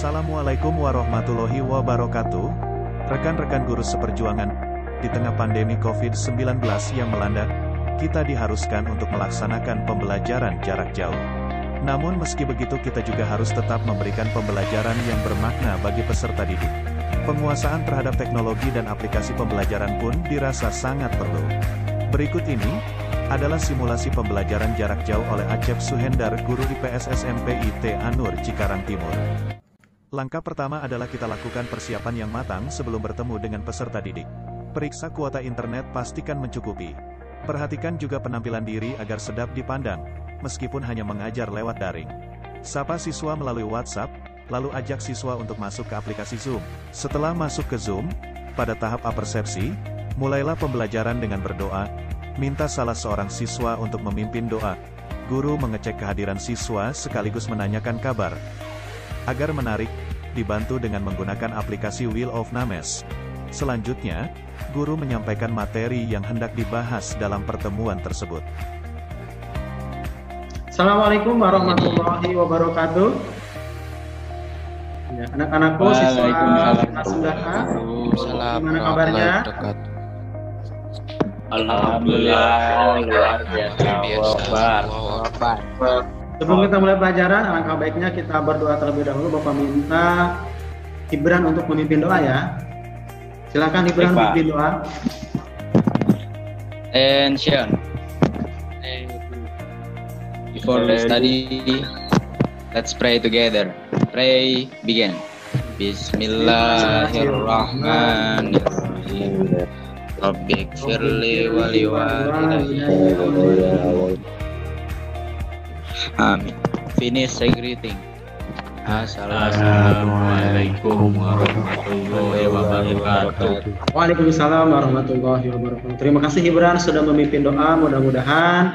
Assalamualaikum warahmatullahi wabarakatuh. Rekan-rekan guru seperjuangan, di tengah pandemi COVID-19 yang melanda, kita diharuskan untuk melaksanakan pembelajaran jarak jauh. Namun meski begitu kita juga harus tetap memberikan pembelajaran yang bermakna bagi peserta didik. Penguasaan terhadap teknologi dan aplikasi pembelajaran pun dirasa sangat perlu. Berikut ini adalah simulasi pembelajaran jarak jauh oleh Acep Suhendar, guru IPS SMP IT Anur Cikarang Timur. Langkah pertama adalah kita lakukan persiapan yang matang sebelum bertemu dengan peserta didik. Periksa kuota internet, pastikan mencukupi. Perhatikan juga penampilan diri agar sedap dipandang, meskipun hanya mengajar lewat daring. Sapa siswa melalui WhatsApp, lalu ajak siswa untuk masuk ke aplikasi Zoom. Setelah masuk ke Zoom, pada tahap apersepsi, mulailah pembelajaran dengan berdoa. Minta salah seorang siswa untuk memimpin doa. Guru mengecek kehadiran siswa sekaligus menanyakan kabar. Agar menarik, dibantu dengan menggunakan aplikasi Wheel of Names. Selanjutnya, guru menyampaikan materi yang hendak dibahas dalam pertemuan tersebut. Assalamualaikum warahmatullahi wabarakatuh. Ya, anak-anakku, siswa kelas 9A, gimana kabarnya? Alhamdulillah, luar biasa. Sebelum kita mulai pelajaran, alangkah baiknya kita berdoa terlebih dahulu. Bapak minta Ibran untuk memimpin doa ya. Silakan Ibran memimpin doa. And Sean, before we study, let's pray together. Pray, begin. Bismillahirrahmanirrahim. Rabbik firli wali walidayya. Amin. Finish say greeting. Assalamualaikum warahmatullahi wabarakatuh. Waalaikumsalam warahmatullahi wabarakatuh. Terima kasih Ibran sudah memimpin doa. Mudah-mudahan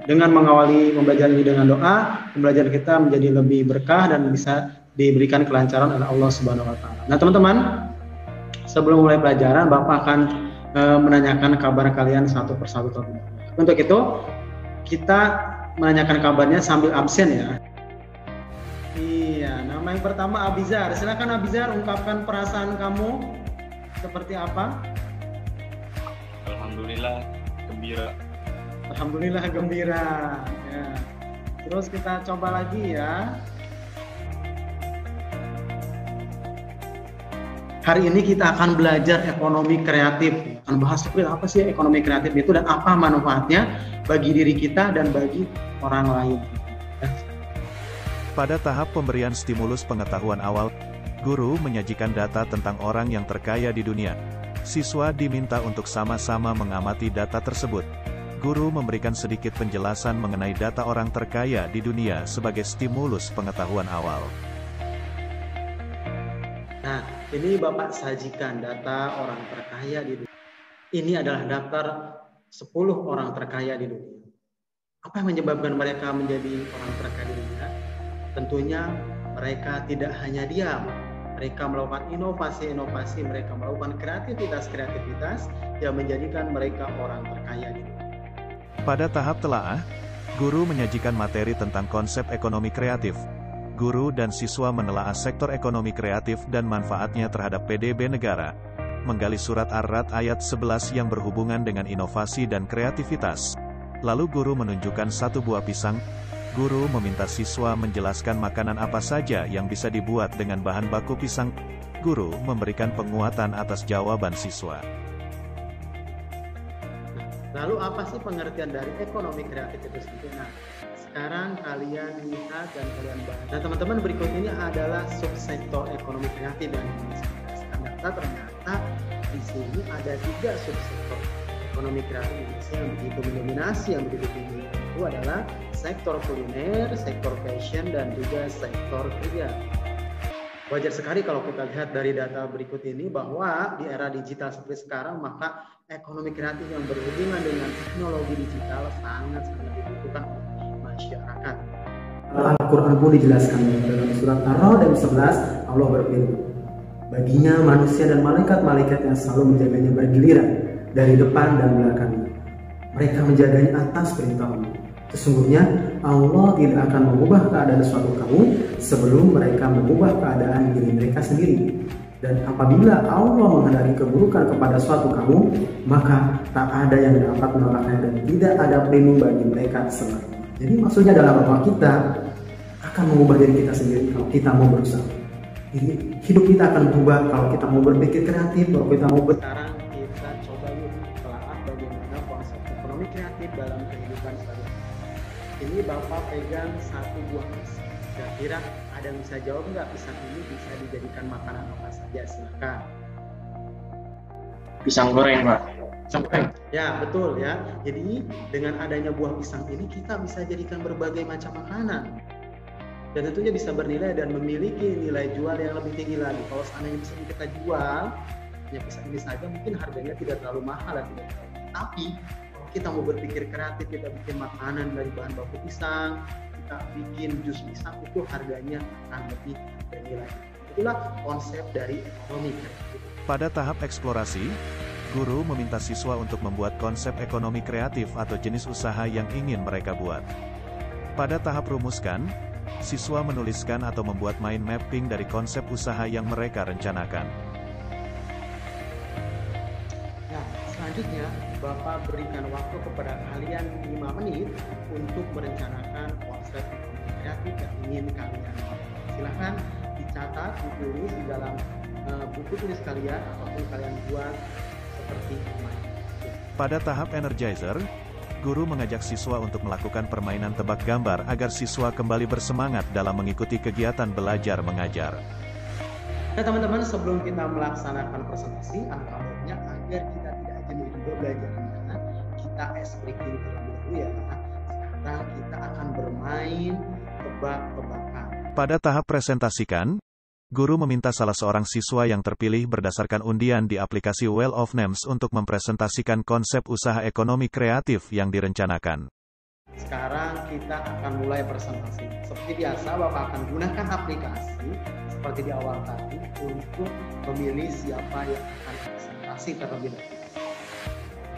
dengan mengawali pembelajaran ini dengan doa, pembelajaran kita menjadi lebih berkah dan bisa diberikan kelancaran oleh Allah Subhanahu wa taala. Nah, teman-teman, sebelum mulai pelajaran, Bapak akan menanyakan kabar kalian satu persatu terlebih dahulu. Untuk itu, kita menanyakan kabarnya sambil absen ya. Iya, nama yang pertama Abizar. Silakan Abizar, ungkapkan perasaan kamu seperti apa? Alhamdulillah gembira. Alhamdulillah gembira. Ya. Terus kita coba lagi ya. Hari ini kita akan belajar ekonomi kreatif. Akan bahas apa sih ekonomi kreatif itu dan apa manfaatnya bagi diri kita dan bagi orang lain. Pada tahap pemberian stimulus pengetahuan awal, guru menyajikan data tentang orang yang terkaya di dunia. Siswa diminta untuk sama-sama mengamati data tersebut. Guru memberikan sedikit penjelasan mengenai data orang terkaya di dunia sebagai stimulus pengetahuan awal. Nah, ini Bapak sajikan data orang terkaya di dunia. Ini adalah daftar 10 orang terkaya di dunia. Apa yang menyebabkan mereka menjadi orang terkaya di dunia? Tentunya mereka tidak hanya diam. Mereka melakukan inovasi-inovasi, mereka melakukan kreativitas yang menjadikan mereka orang terkaya di dunia. Pada tahap telaah, guru menyajikan materi tentang konsep ekonomi kreatif. Guru dan siswa menelaah sektor ekonomi kreatif dan manfaatnya terhadap PDB negara. Menggali surat Ar-Ra'd ayat 11 yang berhubungan dengan inovasi dan kreativitas. Lalu guru menunjukkan satu buah pisang. Guru meminta siswa menjelaskan makanan apa saja yang bisa dibuat dengan bahan baku pisang. Guru memberikan penguatan atas jawaban siswa. Lalu apa sih pengertian dari ekonomi kreatif itu sendiri? Nah, sekarang kalian lihat dan kalian bahas. Nah, teman-teman, berikut ini adalah subsektor ekonomi kreatif yang ternyata di sini ada 3 subsektor ekonomi kreatif Indonesia yang begitu mendominasi, yang begitu tinggi. Itu adalah sektor kuliner, sektor fashion, dan juga sektor kerja. Wajar sekali kalau kita lihat dari data berikut ini bahwa di era digital seperti sekarang, maka ekonomi kreatif yang berhubungan dengan teknologi digital sangat dibutuhkan oleh masyarakat. Al-Quran pun dijelaskan dalam surat Ar-Ra'd ayat 11, Allah berfirman, baginya manusia dan malaikat-malaikat yang selalu menjaganya bergiliran dari depan dan belakangnya. Mereka menjaganya atas perintah Allah. Sesungguhnya Allah tidak akan mengubah keadaan suatu kamu sebelum mereka mengubah keadaan diri mereka sendiri. Dan apabila Allah menghendaki keburukan kepada suatu kamu, maka tak ada yang dapat menolaknya dan tidak ada pelindung bagi mereka selain. Jadi maksudnya adalah bahwa kita akan mengubah diri kita sendiri kalau kita mau berusaha. Jadi hidup kita akan berubah kalau kita mau berpikir kreatif, kalau kita mau sekarang kita coba yuk telaah bagaimana konsep ekonomi kreatif dalam kehidupan sehari-hari. Ini Bapak pegang satu buah pisang. Kira-kira ada yang bisa jawab nggak, pisang ini bisa dijadikan makanan apa saja? Silakan. Pisang goreng, Pak. Pisang goreng. Ya, betul ya. Jadi dengan adanya buah pisang ini kita bisa jadikan berbagai macam makanan. Dan tentunya bisa bernilai dan memiliki nilai jual yang lebih tinggi lagi. Kalau seandainya bisa kita jual, ya pisang ini saja mungkin harganya tidak terlalu mahal dan tidak terlalu. Tapi kalau kita mau berpikir kreatif, kita bikin makanan dari bahan baku pisang, kita bikin jus pisang, itu harganya akan lebih bernilai. Itulah konsep dari ekonomi kreatif. Pada tahap eksplorasi, guru meminta siswa untuk membuat konsep ekonomi kreatif atau jenis usaha yang ingin mereka buat. Pada tahap rumuskan, siswa menuliskan atau membuat mind mapping dari konsep usaha yang mereka rencanakan. Nah, selanjutnya Bapak berikan waktu kepada kalian 5 menit untuk merencanakan konsep ekonomi kreatif yang ingin kalian buat. Silahkan dicatat, ditulis di dalam buku tulis kalian ataupun kalian buat seperti ini. Pada tahap energizer, guru mengajak siswa untuk melakukan permainan tebak gambar agar siswa kembali bersemangat dalam mengikuti kegiatan belajar mengajar. Nah teman-teman, sebelum kita melaksanakan presentasi, angka baiknya agar kita tidak jenuh belajarnya, kita ice breaking terlebih dahulu ya. Sekarang kita akan bermain tebak-tebakan. Pada tahap presentasikan, guru meminta salah seorang siswa yang terpilih berdasarkan undian di aplikasi Well of Names untuk mempresentasikan konsep usaha ekonomi kreatif yang direncanakan. Sekarang kita akan mulai presentasi. Seperti biasa, Bapak akan gunakan aplikasi seperti di awal tadi untuk memilih siapa yang akan presentasi terlebih dahulu.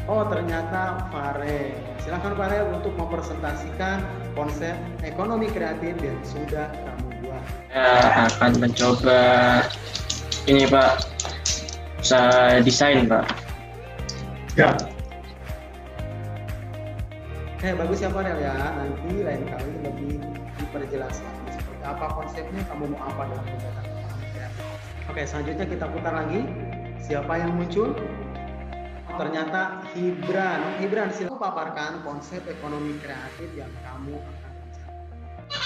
Oh, ternyata Farel. Silakan Farel untuk mempresentasikan konsep ekonomi kreatif yang sudah kamu buat. Ya, akan mencoba ini, Pak. Usaha desain, Pak. Ya. Bagus ya Farel ya. Nanti lain kali lebih diperjelas lagi seperti apa konsepnya, kamu mau apa dalam kegiatan ekonomi kreatif. Oke, selanjutnya kita putar lagi. Siapa yang muncul? Ternyata Hibran. Hibran, silakan paparkan konsep ekonomi kreatif yang kamu akan rencanakan.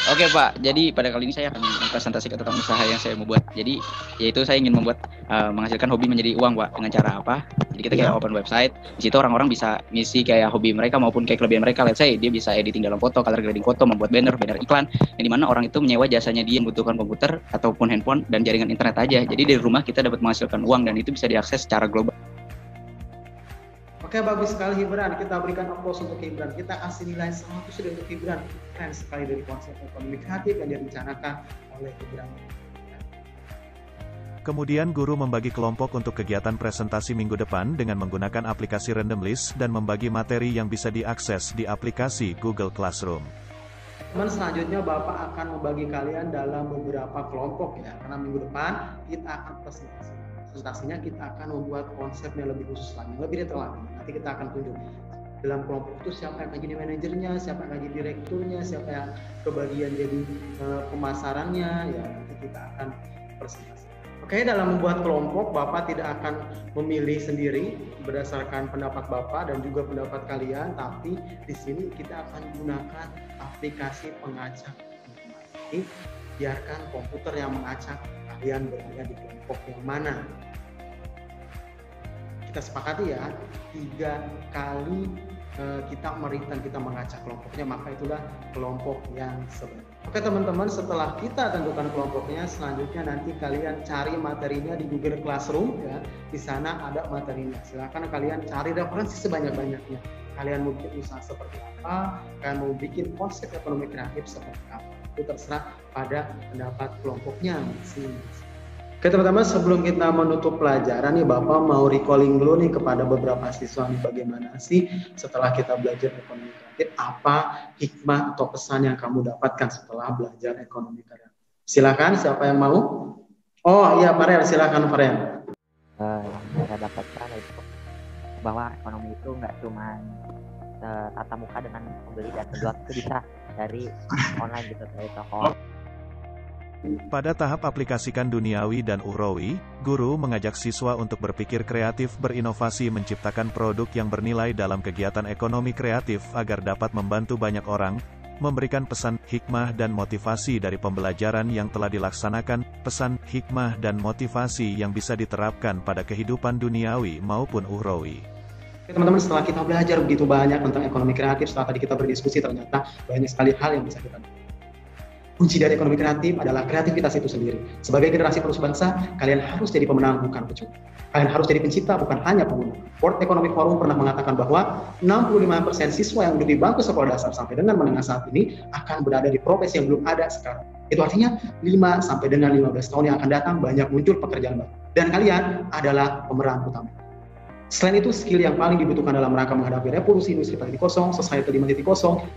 Oke Pak, jadi pada kali ini saya akan mempresentasikan tentang usaha yang saya mau buat. Jadi yaitu saya ingin menghasilkan hobi menjadi uang Pak. Dengan cara apa? Jadi kita kayak open website. Di situ orang-orang bisa ngisi kayak hobi mereka maupun kayak kelebihan mereka. Let's say dia bisa editing dalam foto, color grading foto, membuat banner iklan. Yang dimana orang itu menyewa jasanya dia membutuhkan komputer ataupun handphone dan jaringan internet aja. Jadi dari rumah kita dapat menghasilkan uang dan itu bisa diakses secara global. Oke, bagus sekali Hibran. Kita berikan applause untuk Hibran. Kita kasih nilai 100 untuk Hibran. Keren sekali dari konsep ekonomi kreatif yang direncanakan oleh Hibran. Kemudian guru membagi kelompok untuk kegiatan presentasi minggu depan dengan menggunakan aplikasi Random List dan membagi materi yang bisa diakses di aplikasi Google Classroom. Teman, selanjutnya Bapak akan membagi kalian dalam beberapa kelompok ya. Karena minggu depan kita akan presentasi. Presentasinya kita akan membuat konsep yang lebih khusus lagi, lebih detail lagi. Nanti kita akan tunjuk dalam kelompok itu siapa yang akan jadi manajernya, siapa yang akan jadi direkturnya, siapa yang kebagian jadi pemasarannya, ya nanti kita akan presentasi. Oke, dalam membuat kelompok, Bapak tidak akan memilih sendiri berdasarkan pendapat Bapak dan juga pendapat kalian, tapi di sini kita akan gunakan aplikasi pengacak. Jadi, biarkan komputer yang mengacak kalian berada di kelompok yang mana. Kita sepakati ya, 3 kali kita meritan, kita mengacak kelompoknya, maka itulah kelompok yang sebenarnya. Oke teman-teman, setelah kita tentukan kelompoknya, selanjutnya nanti kalian cari materinya di Google Classroom ya. Di sana ada materinya. Silakan kalian cari referensi sebanyak-banyaknya. Kalian mau bikin usaha seperti apa, kalian mau bikin konsep ekonomi kreatif seperti apa. Itu terserah pada pendapat kelompoknya masing-masing. Oke teman-teman, sebelum kita menutup pelajaran nih, Bapak mau recalling dulu nih kepada beberapa siswa nih, bagaimana sih setelah kita belajar ekonomi kreatif, apa hikmah atau pesan yang kamu dapatkan setelah belajar ekonomi kreatif. Silakan, siapa yang mau? Oh iya, Farel, silakan Farel. Yang saya dapatkan itu bahwa ekonomi itu nggak cuma tatap muka dengan pembeli dan penjual, itu bisa dari online gitu, dari toko. Pada tahap aplikasikan duniawi dan ukhrawi, guru mengajak siswa untuk berpikir kreatif, berinovasi, menciptakan produk yang bernilai dalam kegiatan ekonomi kreatif agar dapat membantu banyak orang, memberikan pesan, hikmah dan motivasi dari pembelajaran yang telah dilaksanakan, pesan, hikmah dan motivasi yang bisa diterapkan pada kehidupan duniawi maupun ukhrawi. Teman-teman, setelah kita belajar begitu banyak tentang ekonomi kreatif, setelah tadi kita berdiskusi, ternyata banyak sekali hal yang bisa kita lakukan. Kunci dari ekonomi kreatif adalah kreativitas itu sendiri. Sebagai generasi penerus bangsa, kalian harus jadi pemenang bukan pecundang. Kalian harus jadi pencipta bukan hanya pengguna. World Economic Forum pernah mengatakan bahwa 65% siswa yang duduk di bangku sekolah dasar sampai dengan menengah saat ini akan berada di profesi yang belum ada sekarang. Itu artinya 5 sampai dengan 15 tahun yang akan datang banyak muncul pekerjaan baru. Dan kalian adalah pemeran utama. Selain itu, skill yang paling dibutuhkan dalam rangka menghadapi revolusi industri 4.0, society 5.0,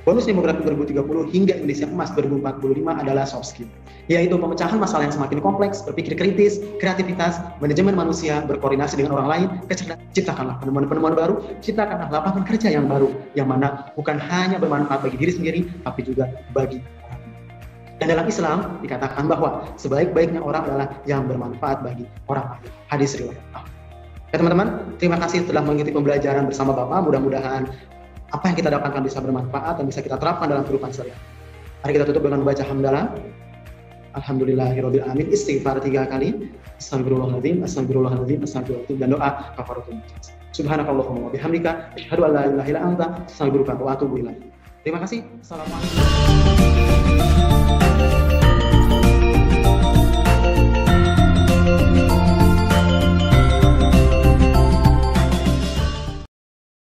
bonus demografi 2030 hingga Indonesia Emas 2045 adalah soft skill, yaitu pemecahan masalah yang semakin kompleks, berpikir kritis, kreativitas, manajemen manusia, berkoordinasi dengan orang lain, kecerdasan, ciptakanlah penemuan-penemuan baru, ciptakanlah lapangan kerja yang baru, yang mana bukan hanya bermanfaat bagi diri sendiri, tapi juga bagi orang lain. Dan dalam Islam dikatakan bahwa sebaik-baiknya orang adalah yang bermanfaat bagi orang lain. Hadis riwayat. Ya teman-teman, terima kasih telah mengikuti pembelajaran bersama Bapak. Mudah-mudahan apa yang kita dapatkan bisa bermanfaat dan bisa kita terapkan dalam kehidupan sehari-hari. Mari kita tutup dengan membaca hamdalah. Alhamdulillahirabbil alamin, istighfar 3 kali. Astagfirullahaladzim, astagfirullahaladzim, astagfirullahaladzim, dan doa kafaratul majlis. Subhanakallahumma wa bihamdika, asyhadu an la ilaha illa anta, astaghfiruka wa atubu ilaik. Terima kasih. Assalamualaikum.